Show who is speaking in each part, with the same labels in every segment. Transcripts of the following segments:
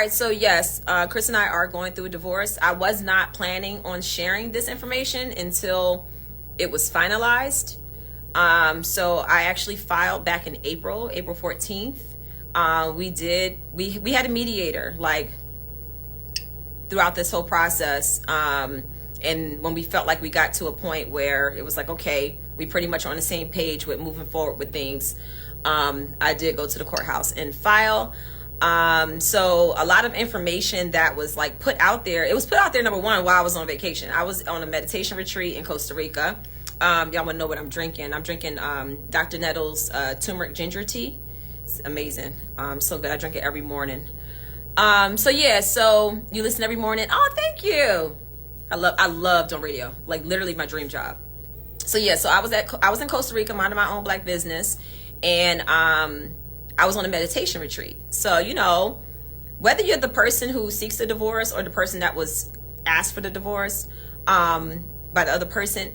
Speaker 1: right, so yes, Chris and I are going through a divorce. I was not planning on sharing this information until it was finalized. So I actually filed back in April 14th. We had a mediator like throughout this whole process. And when we felt like we got to a point where it was like, okay, we pretty much on the same page with moving forward with things, I did go to the courthouse and file. So a lot of information that was like put out there, it was put out there, number one, while I was on vacation. I was on a meditation retreat in Costa Rica. Y'all want to know what I'm drinking. I'm drinking Dr. Nettles turmeric ginger tea. It's amazing. So good. I drink it every morning. So you listen every morning. Oh, thank you. I loved on radio, like literally my dream job. So I was in Costa Rica minding my own black business, and I was on a meditation retreat. So, whether you're the person who seeks a divorce or the person that was asked for the divorce by the other person,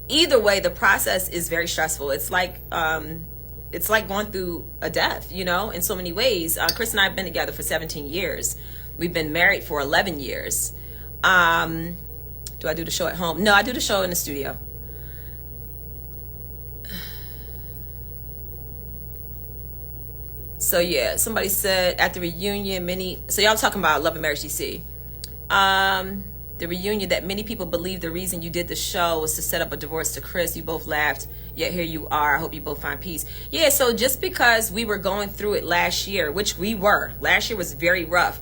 Speaker 1: either way, the process is very stressful. It's like going through a death, in so many ways. Chris and I have been together for 17 years. We've been married for 11 years. Do I do the show at home? No, I do the show in the studio. So somebody said at the reunion, so y'all talking about Love and Marriage DC. The reunion, that many people believe the reason you did the show was to set up a divorce to Chris. You both laughed, yet here you are. I hope you both find peace. Yeah, so just because we were going through it last year, which we were, last year was very rough.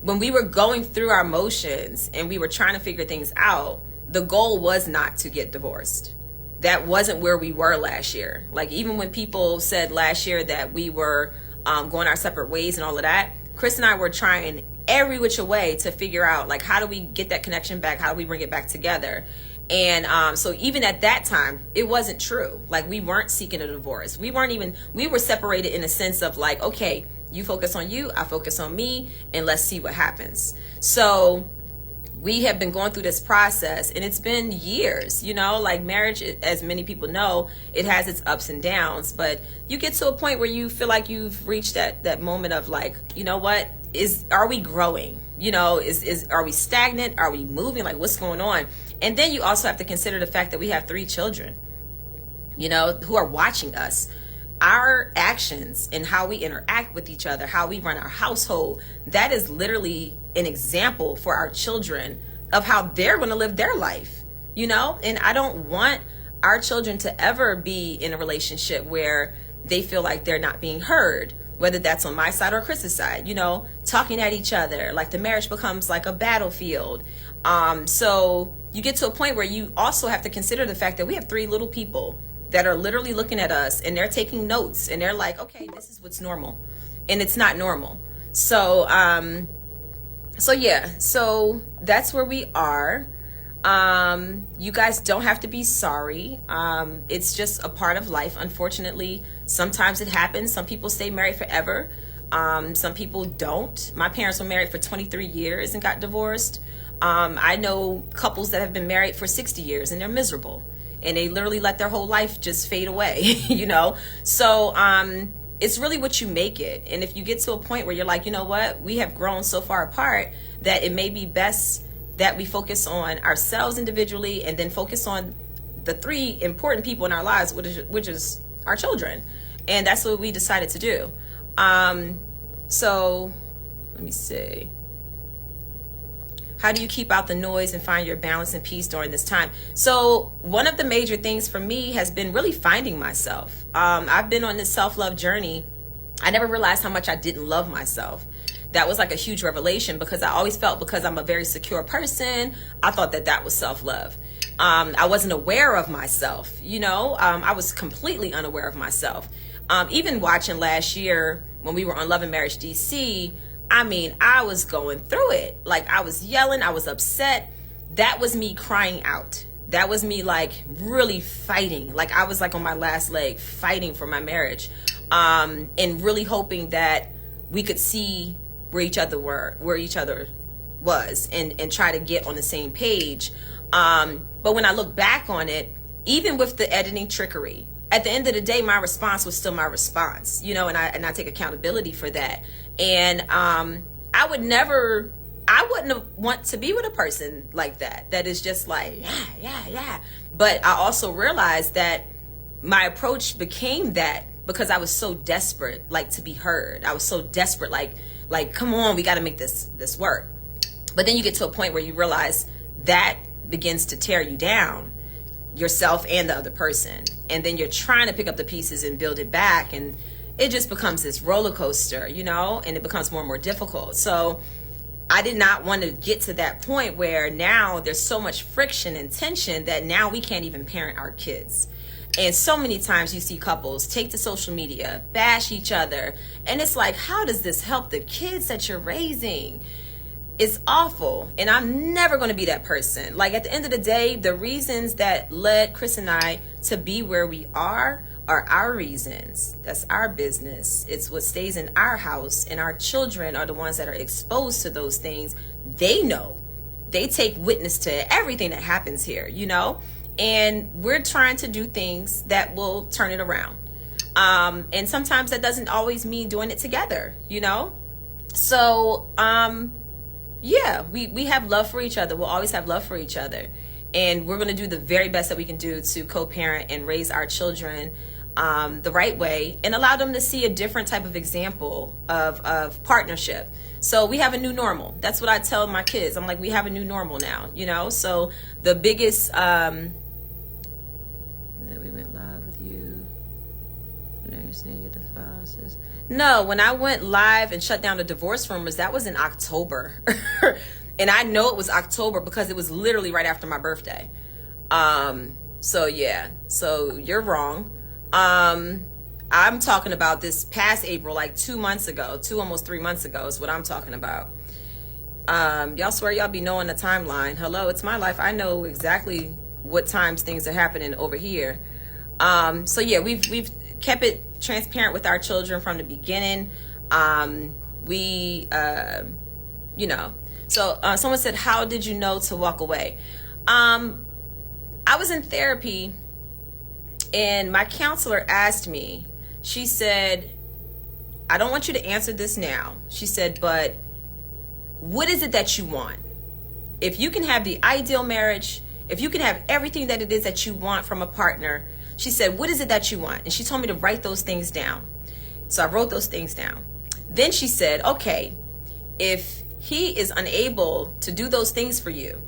Speaker 1: When we were going through our motions and we were trying to figure things out, the goal was not to get divorced. That wasn't where we were last year. Like, even when people said last year that we were going our separate ways and all of that, Chris and I were trying every which way to figure out, like, how do we get that connection back? How do we bring it back together? And so even at that time, it wasn't true. Like, we weren't seeking a divorce. We were separated in a sense of like, okay, you focus on you, I focus on me, and let's see what happens. So we have been going through this process, and it's been years, like marriage, as many people know, it has its ups and downs, but you get to a point where you feel like you've reached that moment of like, what are we growing? Are we stagnant? Are we moving? Like, what's going on? And then you also have to consider the fact that we have 3 children, who are watching us. Our actions and how we interact with each other, how we run our household, that is literally an example for our children of how they're going to live their life, and I don't want our children to ever be in a relationship where they feel like they're not being heard, whether that's on my side or Chris's side, talking at each other, like the marriage becomes like a battlefield. So you get to a point where you also have to consider the fact that we have 3 little people that are literally looking at us, and they're taking notes, and they're like, okay, this is what's normal, and it's not normal. So so that's where we are. You guys don't have to be sorry. It's just a part of life. Unfortunately, sometimes it happens. Some people stay married forever. Some people don't. My parents were married for 23 years and got divorced. I know couples that have been married for 60 years and they're miserable, and they literally let their whole life just fade away, So it's really what you make it. And if you get to a point where you're like, what, we have grown so far apart that it may be best that we focus on ourselves individually and then focus on the 3 important people in our lives, which is our children. And that's what we decided to do. So let me see. How do you keep out the noise and find your balance and peace during this time? So one of the major things for me has been really finding myself. I've been on this self-love journey. I never realized how much I didn't love myself. That was like a huge revelation, because I always felt, because I'm a very secure person, I thought that was self-love. I wasn't aware of myself, I was completely unaware of myself. Even watching last year when we were on Love and Marriage DC, I was going through it. Like, I was yelling, I was upset. That was me crying out. That was me like really fighting. Like, I was like on my last leg fighting for my marriage, and really hoping that we could see where each other was, and try to get on the same page. But when I look back on it, even with the editing trickery, at the end of the day, my response was still my response, and I take accountability for that. And I wouldn't want to be with a person like that. That is just like, yeah. But I also realized that my approach became that because I was so desperate, like, to be heard. I was so desperate, like, come on, we got to make this work. But then you get to a point where you realize that begins to tear you down, yourself and the other person. And then you're trying to pick up the pieces and build it back. And it just becomes this roller coaster, you know, and it becomes more and more difficult. So I did not want to get to that point where now there's so much friction and tension that now we can't even parent our kids. And so many times you see couples take to social media, bash each other. And it's like, how does this help the kids that you're raising? It's awful. And I'm never going to be that person. Like, at the end of the day, the reasons that led Chris and I to be where we are our reasons. That's our business. It's what stays in our house. And our children are the ones that are exposed to those things. They know. They take witness to everything that happens here, you know? And we're trying to do things that will turn it around. And sometimes that doesn't always mean doing it together, you know? So, yeah, we have love for each other. We'll always have love for each other. And we're going to do the very best that we can do to co-parent and raise our children the right way and allow them to see a different type of example of partnership. So we have a new normal. That's what I tell my kids. I'm like, we have a new normal now, you know? So the biggest... we went live with you. No, when I went live and shut down the divorce rumors, that was in October. And I know it was October because it was literally right after my birthday. So yeah, so you're wrong. I'm talking about this past April, like 2 months ago, almost 3 months ago is what I'm talking about. Y'all swear y'all be knowing the timeline. Hello, it's my life. I know exactly what times things are happening over here. So yeah, we've kept it transparent with our children from the beginning. You know, so someone said, how did you know to walk away? I was in therapy and my counselor asked me, she said, I don't want you to answer this now. She said, but what is it that you want? If you can have the ideal marriage, if you can have everything that it is that you want from a partner, she said, what is it that you want? And she told me to write those things down. So I wrote those things down. Then she said, okay, if he is unable to do those things for you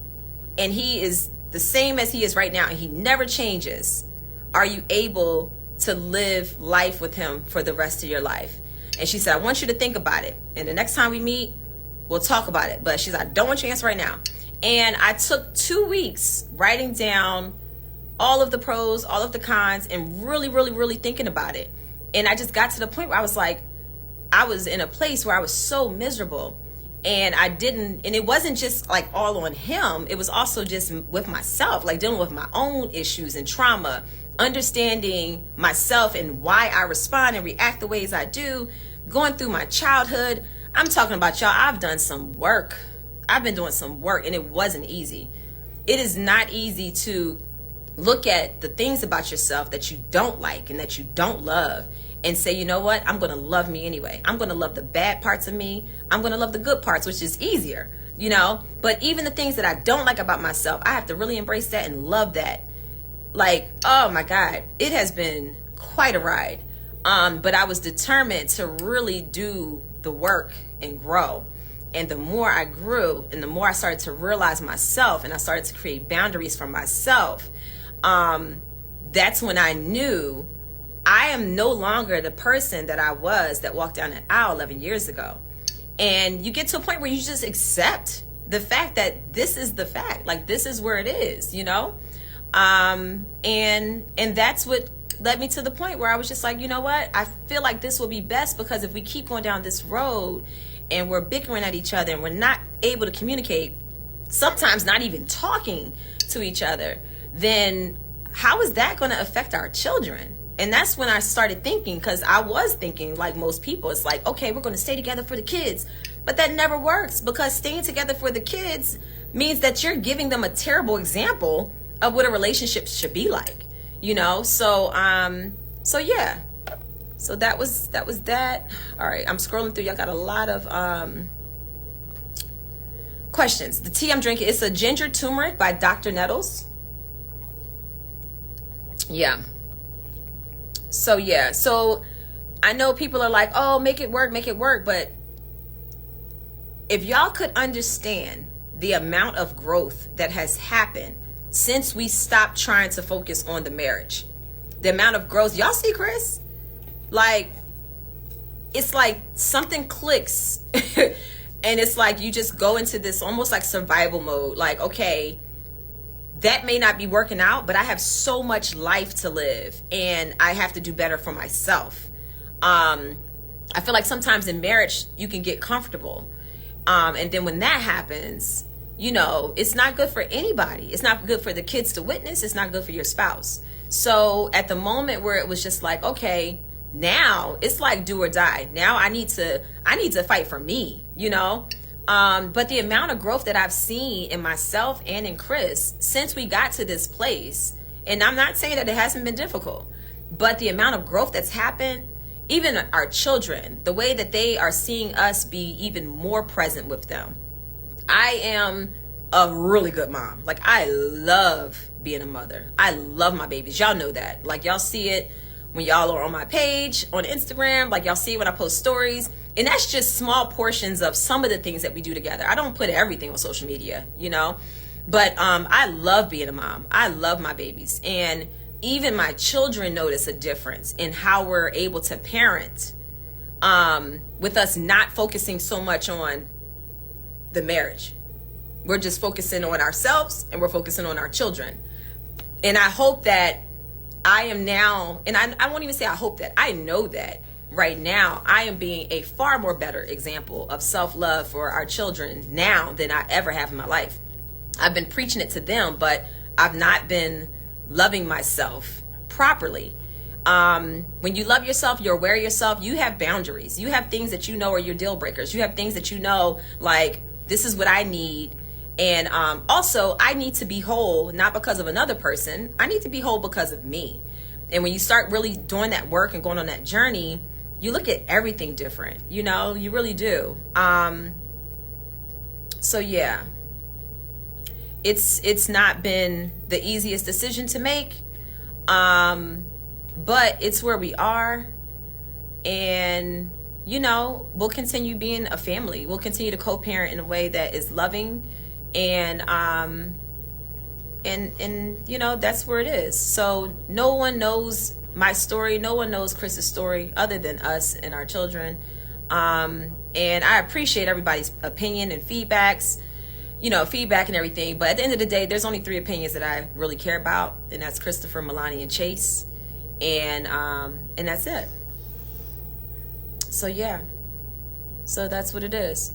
Speaker 1: and he is the same as he is right now and he never changes, are you able to live life with him for the rest of your life? And she said, I want you to think about it. And the next time we meet, we'll talk about it. But she said, I don't want you to answer right now. And I took 2 weeks writing down all of the pros, all of the cons, and really thinking about it. And I just got to the point where I was like, I was in a place where I was so miserable. And and it wasn't just like all on him. It was also just with myself, like dealing with my own issues and trauma, understanding myself and why I respond and react the ways I do, going through my childhood. I'm talking about, y'all, I've done some work. I've been doing some work, and it wasn't easy. It is not easy to look at the things about yourself that you don't like and that you don't love and say, you know what, I'm going to love me anyway. I'm going to love the bad parts of me. I'm going to love the good parts, which is easier, you know. But even the things that I don't like about myself, I have to really embrace that and love that. Like, oh my God, it has been quite a ride. But I was determined to really do the work and grow. And the more I grew and the more I started to realize myself and I started to create boundaries for myself, that's when I knew I am no longer the person that I was that walked down the aisle 11 years ago. And you get to a point where you just accept the fact that this is the fact, like this is where it is, you know? And that's what led me to the point where I was just like, you know what? I feel like this will be best, because if we keep going down this road and we're bickering at each other and we're not able to communicate, sometimes not even talking to each other, then how is that going to affect our children? And that's when I started thinking, because I was thinking like most people, it's like, okay, we're going to stay together for the kids. But that never works, because staying together for the kids means that you're giving them a terrible example of what a relationship should be like, you know? So yeah. So that was that. All right, I'm scrolling through. Y'all got a lot of Questions. The tea I'm drinking, it's a ginger turmeric by Dr. Nettles. Yeah. So yeah. So I know people are like, oh, make it work. But if y'all could understand the amount of growth that has happened since we stopped trying to focus on the marriage, the amount of growth, y'all see Chris? Like, it's like something clicks and it's like you just go into this almost like survival mode. Like, okay, that may not be working out, but I have so much life to live and I have to do better for myself. I feel like sometimes in marriage you can get comfortable. And then when that happens, you know, it's not good for anybody. It's not good for the kids to witness. It's not good for your spouse. So at the moment where it was just like, okay, now it's like do or die. Now I need to fight for me, you know? But the amount of growth that I've seen in myself and in Chris since we got to this place, and I'm not saying that it hasn't been difficult, but the amount of growth that's happened, even our children, the way that they are seeing us be even more present with them. I am a really good mom. Like, I love being a mother. I love my babies. Y'all know that. Like, y'all see it when y'all are on my page on Instagram. Like, y'all see it when I post stories. And that's just small portions of some of the things that we do together. I don't put everything on social media, you know. But I love being a mom. I love my babies. And even my children notice a difference in how we're able to parent, with us not focusing so much on the marriage. We're just focusing on ourselves and we're focusing on our children. And I hope that I am now, and I won't even say I hope that, I know that right now I am being a far more better example of self-love for our children now than I ever have in my life. I've been preaching it to them, but I've not been loving myself properly. When you love yourself, you're aware of yourself, you have boundaries. You have things that you know are your deal breakers. You have things that you know, like, this is what I need. And also, I need to be whole, not because of another person. I need to be whole because of me. And when you start really doing that work and going on that journey, you look at everything different. You know, you really do. So yeah, it's not been the easiest decision to make, but it's where we are. And you know, we'll continue being a family. We'll continue to co-parent in a way that is loving, and you know, that's where it is. So no one knows my story. No one knows Chris's story other than us and our children. And I appreciate everybody's opinion and feedback and everything. But at the end of the day, there's only 3 opinions that I really care about, and that's Christopher, Milani, and Chase. And that's it. So yeah, so that's what it is.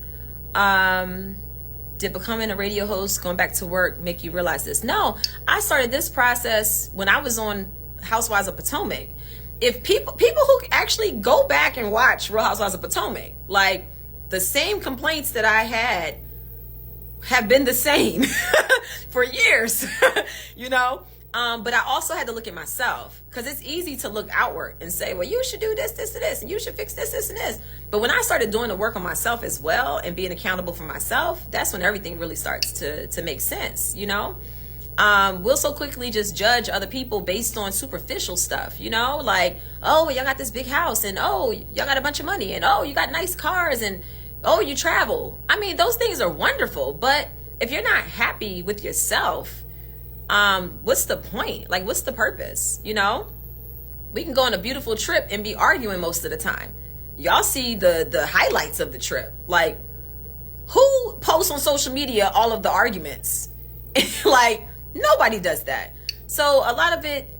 Speaker 1: Did becoming a radio host, going back to work, make you realize this? No, I started this process when I was on Housewives of Potomac. If people who actually go back and watch Real Housewives of Potomac, like, the same complaints that I had have been the same for years, you know. But I also had to look at myself, because it's easy to look outward and say, well, you should do this, this, and this, and you should fix this, this, and this. But when I started doing the work on myself as well and being accountable for myself, that's when everything really starts to make sense, you know? We'll so quickly just judge other people based on superficial stuff, you know? Like, oh, y'all got this big house, and oh, y'all got a bunch of money, and oh, you got nice cars, and oh, you travel. I mean, those things are wonderful, but if you're not happy with yourself, what's the point? Like, what's the purpose? You know, we can go on a beautiful trip and be arguing most of the time. Y'all see the highlights of the trip. Like, who posts on social media all of the arguments? Like, nobody does that. So a lot of it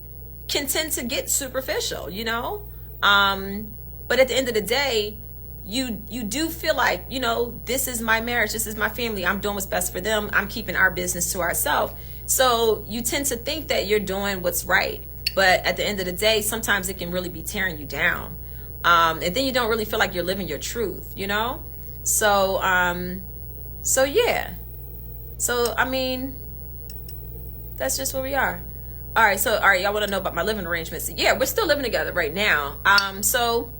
Speaker 1: can tend to get superficial, you know? But at the end of the day, you do feel like, you know, this is my marriage, this is my family, I'm doing what's best for them, I'm keeping our business to ourselves. So you tend to think that you're doing what's right, but at the end of the day, sometimes it can really be tearing you down, and then you don't really feel like you're living your truth, you know. So yeah, so I mean, that's just where we are. All right, y'all want to know about my living arrangements? Yeah, we're still living together right now. So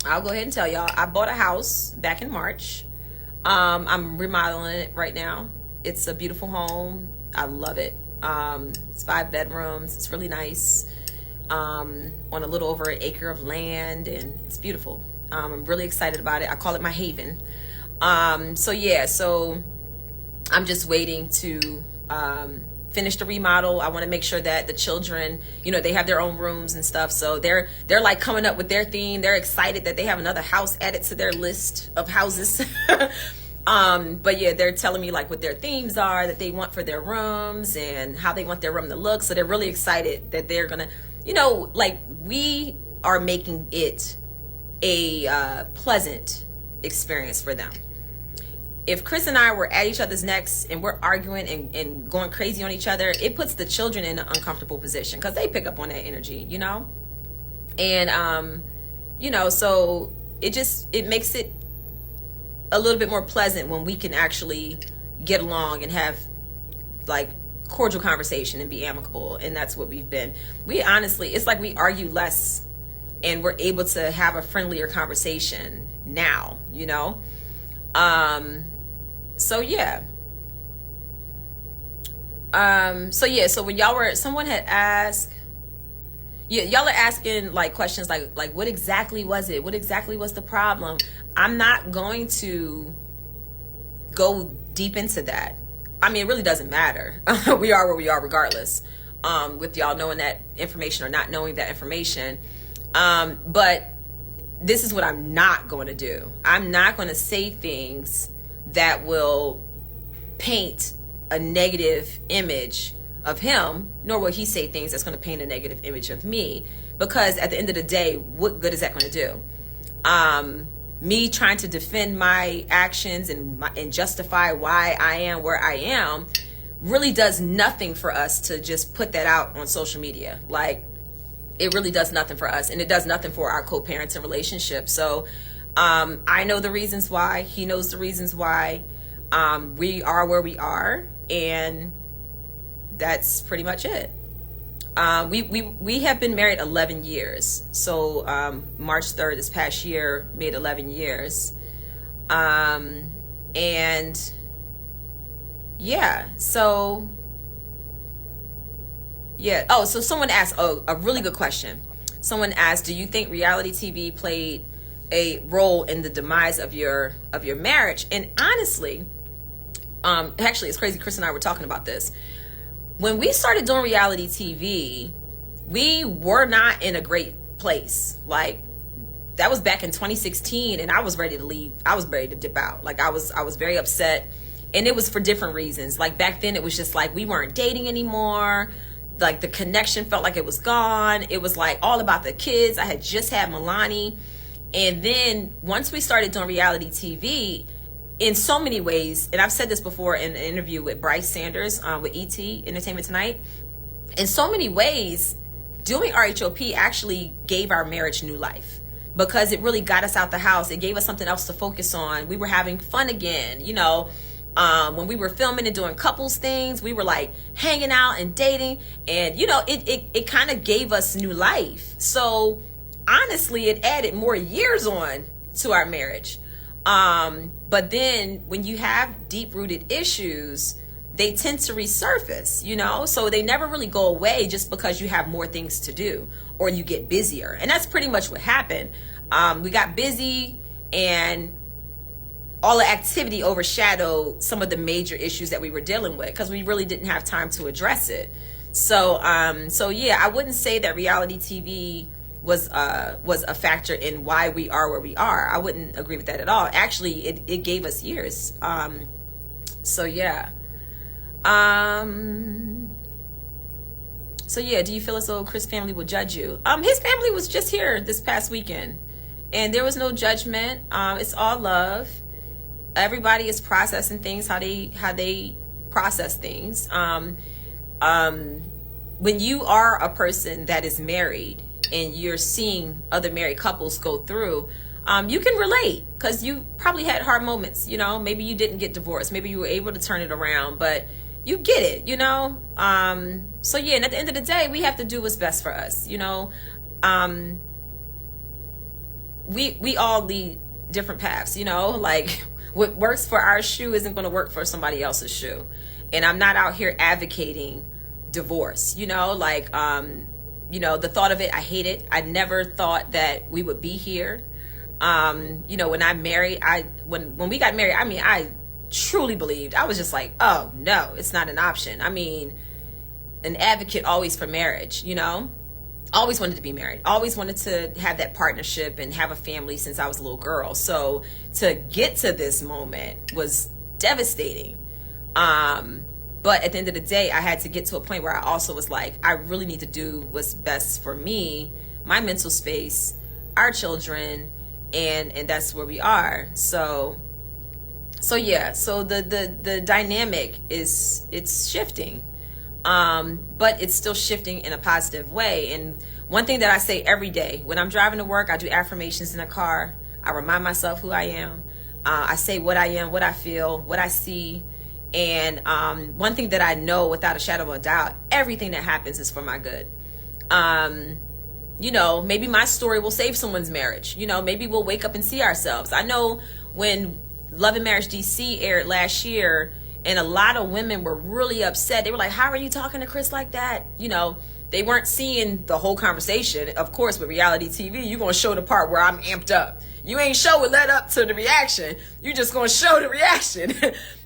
Speaker 1: I'll go ahead and tell y'all, I bought a house back in March. I'm remodeling it right now. It's a beautiful home. I love it. It's 5 bedrooms. It's really nice. On a little over an acre of land, and it's beautiful. I'm really excited about it. I call it my haven. So I'm just waiting to finish the remodel. I want to make sure that the children, they have their own rooms and stuff. So they're like coming up with their theme. They're excited that they have another house added to their list of houses. But yeah, they're telling me like what their themes are that they want for their rooms and how they want their room to look. So they're really excited that they're gonna, like we are making it a pleasant experience for them. If Chris and I were at each other's necks and we're arguing and going crazy on each other, it puts the children in an uncomfortable position because they pick up on that energy, and so it makes it a little bit more pleasant when we can actually get along and have like cordial conversation and be amicable. And that's what we've been. It's like we argue less and we're able to have a friendlier conversation now, So when someone had asked, y'all are asking like questions like what exactly was it? What exactly was the problem? I'm not going to go deep into that. I mean, it really doesn't matter. We are where we are regardless, with y'all knowing that information or not knowing that information. But this is what I'm not going to do. I'm not going to say things that will paint a negative image of him, nor will he say things that's going to paint a negative image of me, because at the end of the day, what good is that going to do? Me trying to defend my actions and justify why I am where I am really does nothing for us to just put that out on social media. Like, it really does nothing for us, and it does nothing for our co-parenting relationship. So I know the reasons why. He knows the reasons why. We are where we are, and that's pretty much it. We have been married 11 years. So March 3rd this past year made 11 years. And yeah, so yeah. Oh, so someone asked, a really good question. Someone asked, do you think reality TV played a role in the demise of your marriage? And honestly, actually, it's crazy. Chris and I were talking about this. When we started doing reality TV, we were not in a great place. Like, that was back in 2016, and I was ready to leave. I was ready to dip out. Like, I was very upset, and it was for different reasons. Like, back then, it was just like we weren't dating anymore. Like, the connection felt like it was gone. It was like all about the kids. I had just had Milani. And then once we started doing reality TV, in so many ways, and I've said this before in an interview with Bryce Sanders with ET, Entertainment Tonight, in so many ways, doing RHOP actually gave our marriage new life, because it really got us out the house. It gave us something else to focus on. We were having fun again, when we were filming and doing couples things, we were like hanging out and dating, and it kind of gave us new life. So honestly, it added more years on to our marriage. But then when you have deep-rooted issues, they tend to resurface, so they never really go away just because you have more things to do or you get busier. And that's pretty much what happened. We got busy, and all the activity overshadowed some of the major issues that we were dealing with because we really didn't have time to address it. So yeah, I wouldn't say that reality TV was a factor in why we are where we are. I wouldn't agree with that at all. Actually, it gave us years. So yeah. So yeah, do you feel as though Chris' family would judge you? His family was just here this past weekend, and there was no judgment. It's all love. Everybody is processing things how they process things. When you are a person that is married and you're seeing other married couples go through, you can relate because you probably had hard moments. Maybe you didn't get divorced, maybe you were able to turn it around, but you get it. So yeah, and at the end of the day, we have to do what's best for us. We all lead different paths. Like, what works for our shoe isn't going to work for somebody else's shoe. And I'm not out here advocating divorce, you know, like, you know, the thought of it, I hate it. I never thought that we would be here. You know, when I married, when we got married, I mean, I truly believed, I was just like, oh no, it's not an option. I mean, an advocate always for marriage, you know, always wanted to be married, always wanted to have that partnership and have a family since I was a little girl. So to get to this moment was devastating. But at the end of the day, I had to get to a point where I also was like, I really need to do what's best for me, my mental space, our children, and that's where we are. So yeah, so the dynamic it's shifting. But it's still shifting in a positive way. And one thing that I say every day when I'm driving to work, I do affirmations in the car. I remind myself who I am. I say what I am, what I feel, what I see. And one thing that I know without a shadow of a doubt, everything that happens is for my good. You know, maybe my story will save someone's marriage. You know, maybe we'll wake up and see ourselves. I know when Love and Marriage DC aired last year, and a lot of women were really upset. They were like, how are you talking to Chris like that? You know, they weren't seeing the whole conversation. Of course, with reality TV, you're going to show the part where I'm amped up. You ain't show it led up to the reaction. You just going to show the reaction.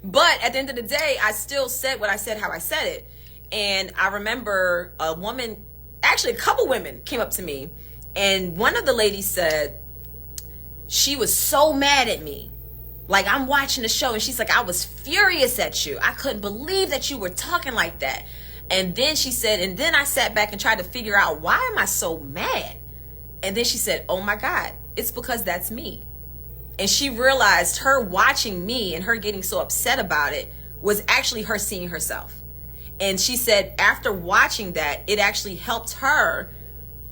Speaker 1: But at the end of the day, I still said what I said, how I said it. And I remember a woman, actually a couple women came up to me. And one of the ladies said, she was so mad at me. Like, I'm watching the show and she's like, I was furious at you. I couldn't believe that you were talking like that. And then she said, and then I sat back and tried to figure out, why am I so mad? And then she said, oh my God, it's because that's me. And she realized her watching me and her getting so upset about it was actually her seeing herself. And she said after watching that, it actually helped her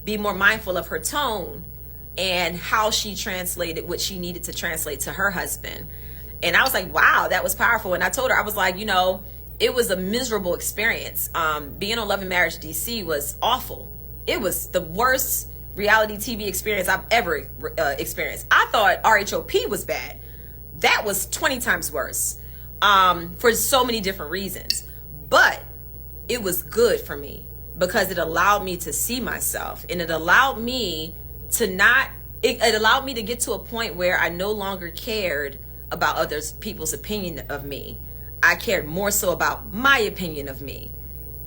Speaker 1: be more mindful of her tone and how she translated what she needed to translate to her husband. And I was like, wow, that was powerful. And I told her, I was like, you know, it was a miserable experience. Being on Love and Marriage DC was awful. It was the worst reality TV experience I've ever experienced. I thought RHOP was bad. That was 20 times worse, for so many different reasons. But it was good for me because it allowed me to see myself, and it allowed me to it allowed me to get to a point where I no longer cared about other people's opinion of me. I cared more so about my opinion of me.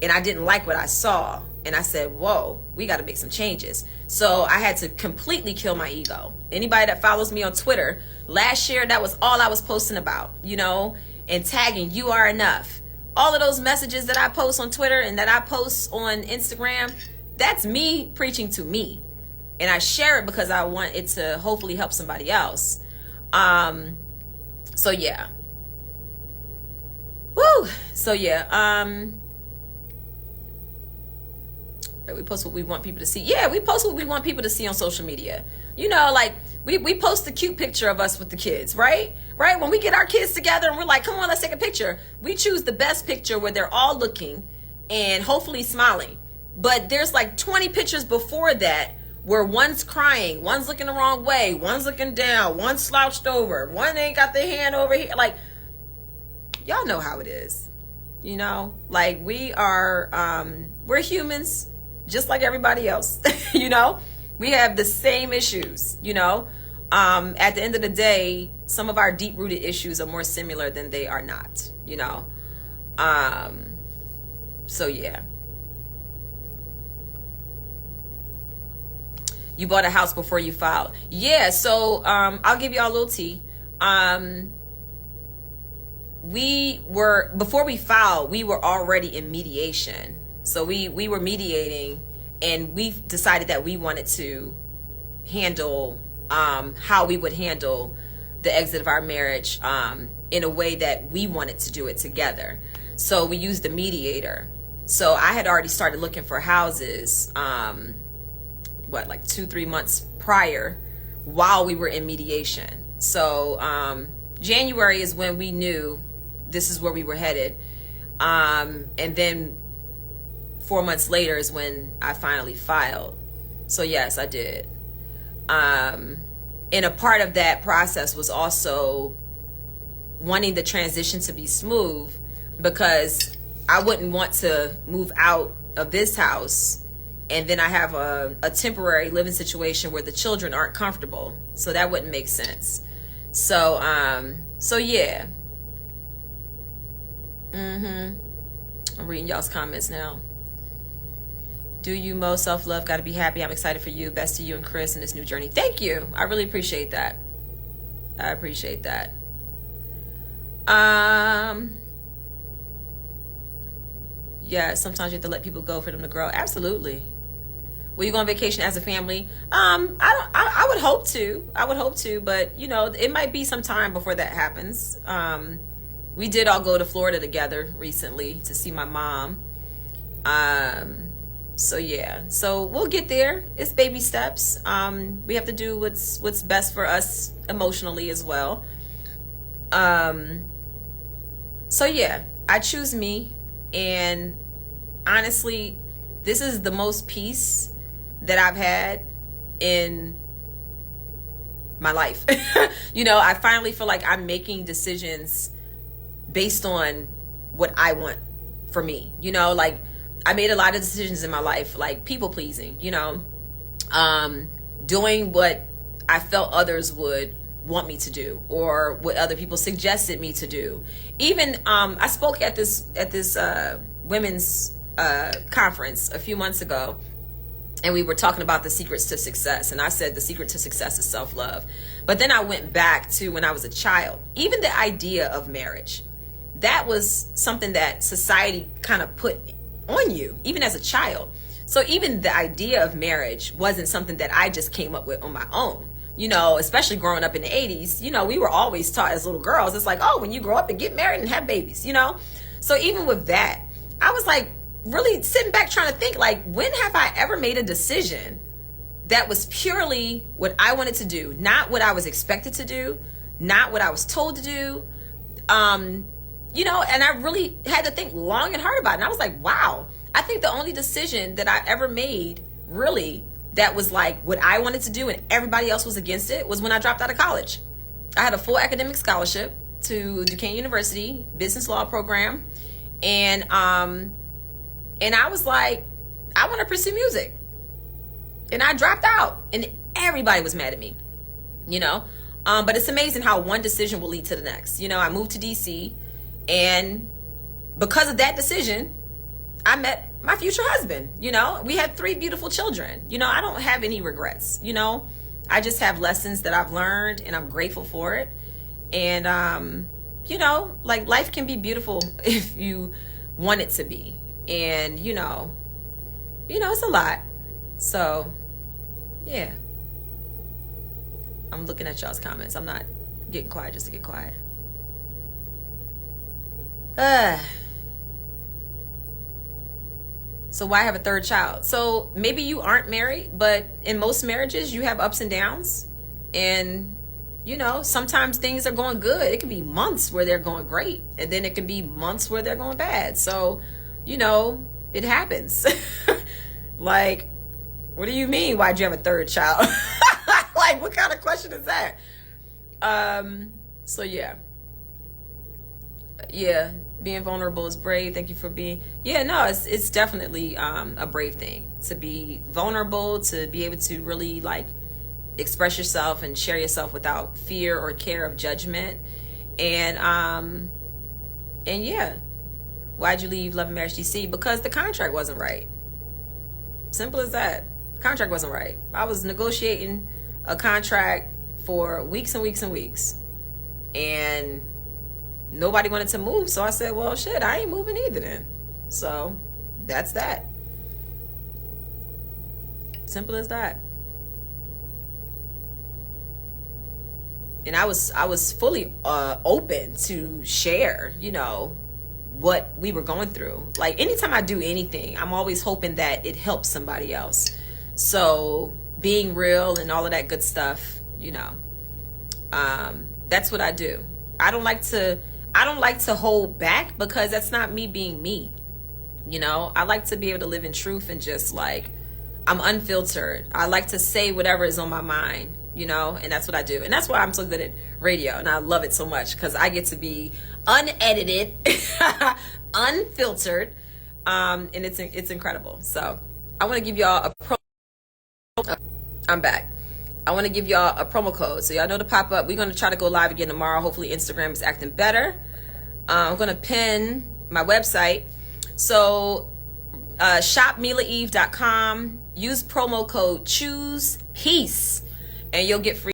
Speaker 1: And I didn't like what I saw. And I said, whoa, we got to make some changes. So I had to completely kill my ego. Anybody that follows me on Twitter, last year, that was all I was posting about, you know, and tagging, you are enough. All of those messages that I post on Twitter and that I post on Instagram, that's me preaching to me. And I share it because I want it to hopefully help somebody else. So yeah. Woo! So yeah, we post what we want people to see. Yeah, we post what we want people to see on social media. You know, like we post the cute picture of us with the kids, right? Right? When we get our kids together and we're like, come on, let's take a picture. We choose the best picture where they're all looking and hopefully smiling. But there's like 20 pictures before that where one's crying, one's looking the wrong way, one's looking down, one's slouched over, one ain't got their hand over here. Like, y'all know how it is, you know? Like, we are, we're humans just like everybody else, you know? We have the same issues, you know? At the end of the day, some of our deep-rooted issues are more similar than they are not, you know? So, yeah. You bought a house before you filed. Yeah, so I'll give y'all a little tea. Before we filed, we were already in mediation. So we were mediating, and we decided that we wanted to handle how we would handle the exit of our marriage in a way that we wanted to do it together. So we used a mediator. So I had already started looking for houses, like 2-3 months prior, while we were in mediation. So January is when we knew this is where we were headed. And then 4 months later is when I finally filed. So yes, I did. And a part of that process was also wanting the transition to be smooth, because I wouldn't want to move out of this house and then I have a temporary living situation where the children aren't comfortable. So that wouldn't make sense. So yeah. I'm reading y'all's comments now. Do you, Mo? Self-love, got to be happy. I'm excited for you. Best to you and Chris in this new journey. Thank you. I really appreciate that. I appreciate that. Yeah, sometimes you have to let people go for them to grow. Absolutely. Will you go on vacation as a family? I would hope to. I would hope to, but you know, it might be some time before that happens. We did all go to Florida together recently to see my mom. So yeah, so we'll get there. It's baby steps. We have to do what's best for us emotionally as well. So yeah, I choose me, and honestly, this is the most peace that I've had in my life. You know, I finally feel like I'm making decisions based on what I want for me. You know, like I made a lot of decisions in my life, like people pleasing, you know, doing what I felt others would want me to do or what other people suggested me to do. Even I spoke at this women's conference a few months ago, and we were talking about the secrets to success, and I said the secret to success is self-love. But then I went back to when I was a child. Even the idea of marriage, that was something that society kind of put on you, even as a child. So even the idea of marriage wasn't something that I just came up with on my own. You know, especially growing up in the 80s, you know, we were always taught as little girls, it's like, oh, when you grow up and get married and have babies, you know? So even with that, I was like really sitting back trying to think, like, when have I ever made a decision that was purely what I wanted to do, not what I was expected to do, not what I was told to do, you know? And I really had to think long and hard about it. And I was like, wow, I think the only decision that I ever made really that was like what I wanted to do and everybody else was against it was when I dropped out of college. I had a full academic scholarship to Duquesne University business law program, and I was like, I want to pursue music, and I dropped out, and everybody was mad at me, you know. But it's amazing how one decision will lead to the next. You know, I moved to DC, and because of that decision, I met my future husband. You know, we had 3 beautiful children. You know, I don't have any regrets. You know, I just have lessons that I've learned, and I'm grateful for it. And you know, like, life can be beautiful if you want it to be. And you know, it's a lot. So yeah, I'm looking at y'all's comments. I'm not getting quiet just to get quiet. So why have a 3rd child? So maybe you aren't married, but in most marriages you have ups and downs. And you know, sometimes things are going good. It can be months where they're going great, and then it can be months where they're going bad. So, you know, it happens. Like, what do you mean, why'd you have a 3rd child? Like, what kind of question is that? So yeah, being vulnerable is brave. Thank you for being, no, it's definitely a brave thing to be vulnerable, to be able to really like express yourself and share yourself without fear or care of judgment. And yeah, why'd you leave Love and Marriage DC? Because the contract wasn't right. Simple as that. The contract wasn't right. I was negotiating a contract for weeks and weeks and weeks, and nobody wanted to move. So I said, well, shit, I ain't moving either then. So that's that. Simple as that. And I was fully open to share, you know, what we were going through. Like, anytime I do anything, I'm always hoping that it helps somebody else. So being real and all of that good stuff, you know, that's what I do. I don't like to hold back, because that's not me being me. You know, I like to be able to live in truth and just like, I'm unfiltered. I like to say whatever is on my mind, you know, and that's what I do. And that's why I'm so good at radio, and I love it so much, because I get to be unedited, unfiltered, and it's incredible. So I want to give y'all a I'm back. I want to give y'all a promo code, so y'all know to pop up. We're going to try to go live again tomorrow. Hopefully Instagram is acting better. I'm going to pin my website. So shopmilaeve.com. Use promo code CHOOSE PEACE, and you'll get free